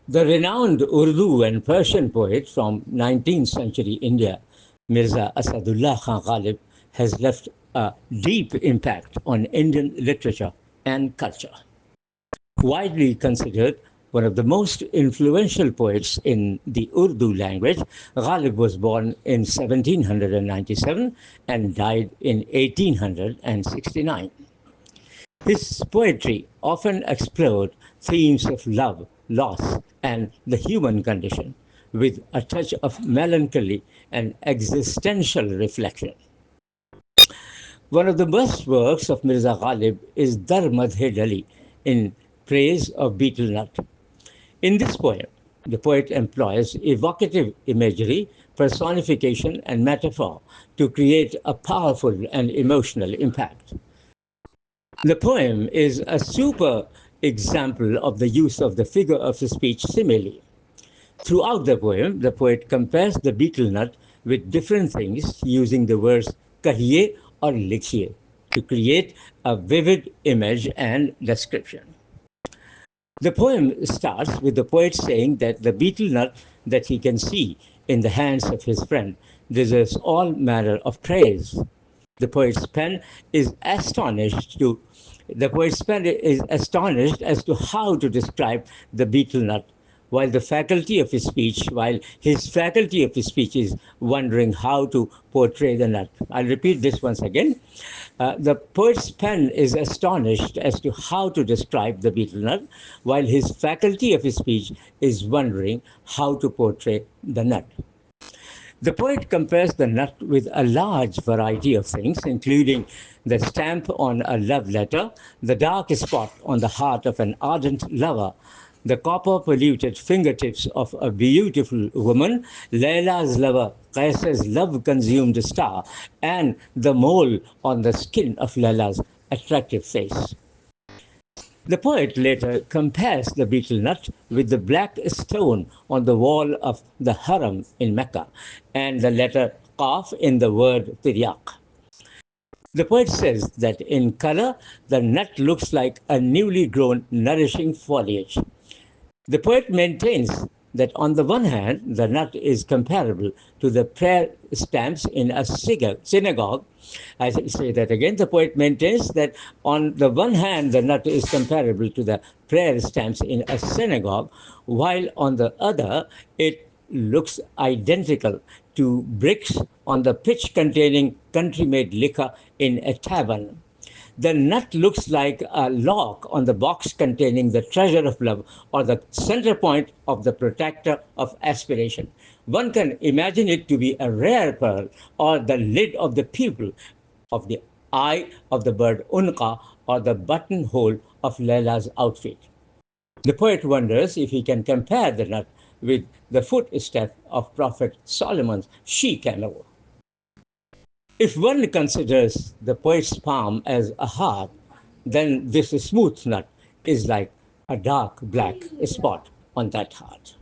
The renowned Urdu and Persian poet from 19th century India, Mirza Asadullah Khan Ghalib, has left a deep impact on Indian literature and culture. Widely considered one of the most influential poets in the Urdu language, Ghalib was born in 1797 and died in 1869. His poetry often explored themes of love, loss, and the human condition, with a touch of melancholy and existential reflection. One of the best works of Mirza Ghalib is Madhe Dali in praise of betel nut. In this poem, the poet employs evocative imagery, personification, and metaphor to create a powerful and emotional impact. The poem is a super example of the use of the figure of speech simile. Throughout the poem, the poet compares the betel nut with different things using the words kahiye or likhiye to create a vivid image and description. The poem starts with the poet saying that the betel nut that he can see in the hands of his friend deserves all manner of praise. The poet's pen is astonished to the poet's pen is astonished as to how to describe the betel nut, while his faculty of speech is wondering how to portray the nut. I'll repeat this once again. The poet's pen is astonished as to how to describe the betel nut, while his faculty of speech is wondering how to portray the nut. The poet compares the nut with a large variety of things, including the stamp on a love letter, the dark spot on the heart of an ardent lover, the copper polluted fingertips of a beautiful woman, Layla's lover, Qaisar's love consumed star, and the mole on the skin of Layla's attractive face. The poet later compares the betel nut with the black stone on the wall of the Haram in Mecca and the letter Qaf in the word Tiryak. The poet says that in color, the nut looks like a newly grown, nourishing foliage. The poet maintains that on the one hand, the nut is comparable to the prayer stamps in a synagogue. I say that again. The poet maintains that on the one hand, the nut is comparable to the prayer stamps in a synagogue, while on the other, it looks identical to bricks on the pitch containing country made liquor in a tavern. The nut looks like a lock on the box containing the treasure of love or the center point of the protector of aspiration. One can imagine it to be a rare pearl or the lid of the pupil of the eye of the bird Unqa or the buttonhole of Layla's outfit. The poet wonders if he can compare the nut with the footstep of Prophet Solomon's she camel. If one considers the poet's palm as a heart, then this smooth nut is like a dark black spot on that heart.